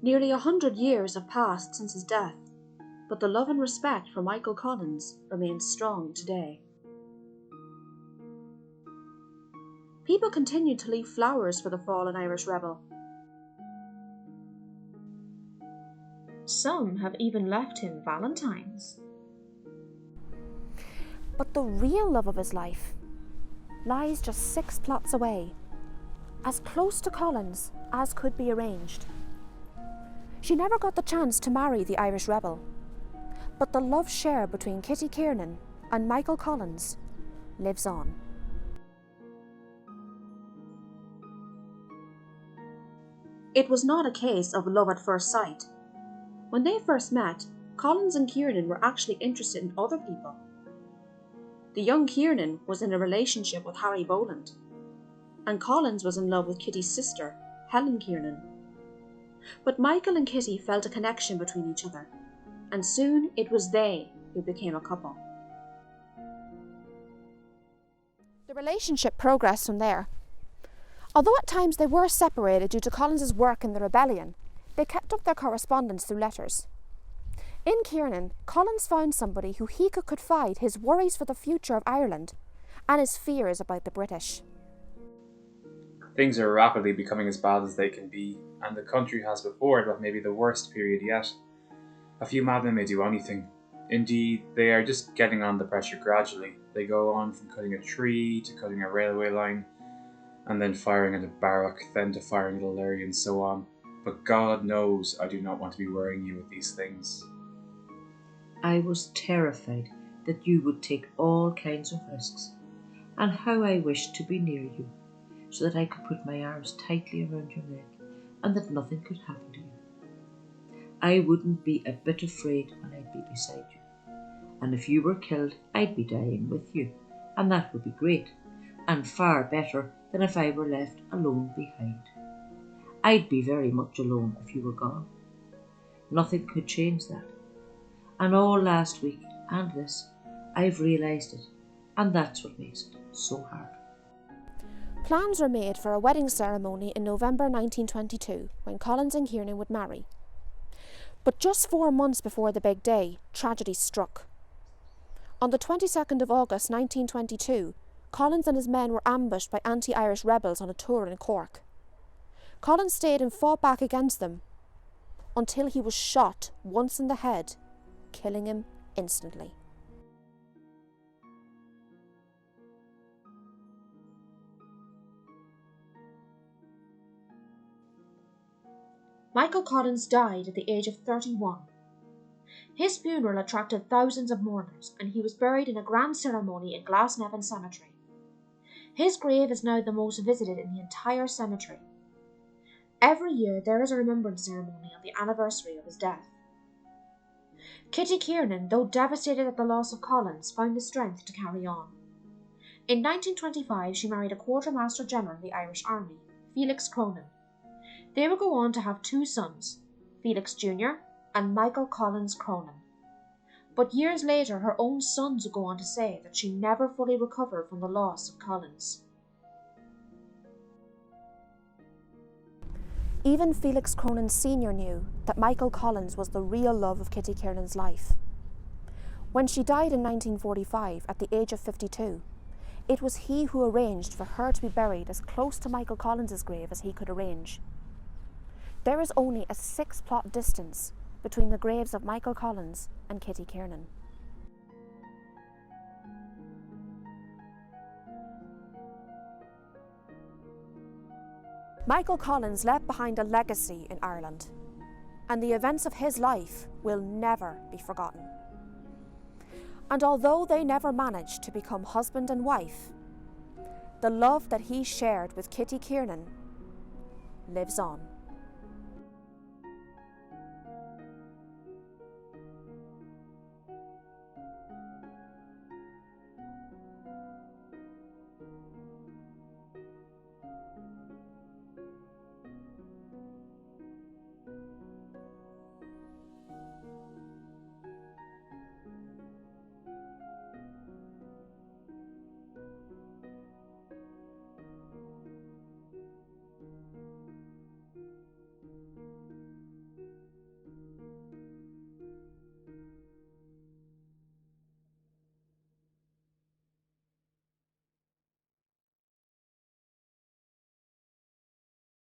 Nearly 100 years have passed since his death, but the love and respect for Michael Collins remains strong today. People continue to leave flowers for the fallen Irish rebel. Some have even left him valentines. But the real love of his life lies just 6 plots away, as close to Collins as could be arranged. She never got the chance to marry the Irish rebel, but the love shared between Kitty Kieran and Michael Collins lives on. It was not a case of love at first sight. When they first met, Collins and Kiernan were actually interested in other people. The young Kiernan was in a relationship with Harry Boland, and Collins was in love with Kitty's sister, Helen Kiernan. But Michael and Kitty felt a connection between each other, and soon it was they who became a couple. The relationship progressed from there. Although at times they were separated due to Collins's work in the rebellion, they kept up their correspondence through letters. In Kiernan, Collins found somebody who he could confide his worries for the future of Ireland and his fears about the British. Things are rapidly becoming as bad as they can be, and the country has before it what may be the worst period yet. A few madmen may do anything. Indeed, they are just getting on the pressure gradually. They go on from cutting a tree to cutting a railway line, and then firing at a barrack, then to firing at a lorry, and so on. But God knows I do not want to be worrying you with these things. I was terrified that you would take all kinds of risks, and how I wished to be near you, so that I could put my arms tightly around your neck, and that nothing could happen to you. I wouldn't be a bit afraid when I'd be beside you, and if you were killed, I'd be dying with you, and that would be great, and far better than if I were left alone behind. I'd be very much alone if you were gone. Nothing could change that. And all last week and this, I've realised it, and that's what makes it so hard. Plans were made for a wedding ceremony in November 1922, when Collins and Kiernan would marry. But just 4 months before the big day, tragedy struck. On the 22nd of August 1922, Collins and his men were ambushed by anti-Irish rebels on a tour in Cork. Collins stayed and fought back against them until he was shot once in the head, killing him instantly. Michael Collins died at the age of 31. His funeral attracted thousands of mourners, and he was buried in a grand ceremony in Glasnevin Cemetery. His grave is now the most visited in the entire cemetery. Every year there is a remembrance ceremony on the anniversary of his death. Kitty Kieran, though devastated at the loss of Collins, found the strength to carry on. In 1925 she married a quartermaster general in the Irish Army, Felix Cronin. They would go on to have 2 sons, Felix Jr. and Michael Collins Cronin. But years later her own sons would go on to say that she never fully recovered from the loss of Collins. Even Felix Cronin Sr. knew that Michael Collins was the real love of Kitty Kiernan's life. When she died in 1945 at the age of 52, it was he who arranged for her to be buried as close to Michael Collins's grave as he could arrange. There is only a 6-plot distance between the graves of Michael Collins and Kitty Kieran. Michael Collins left behind a legacy in Ireland, and the events of his life will never be forgotten. And although they never managed to become husband and wife, the love that he shared with Kitty Kieran lives on.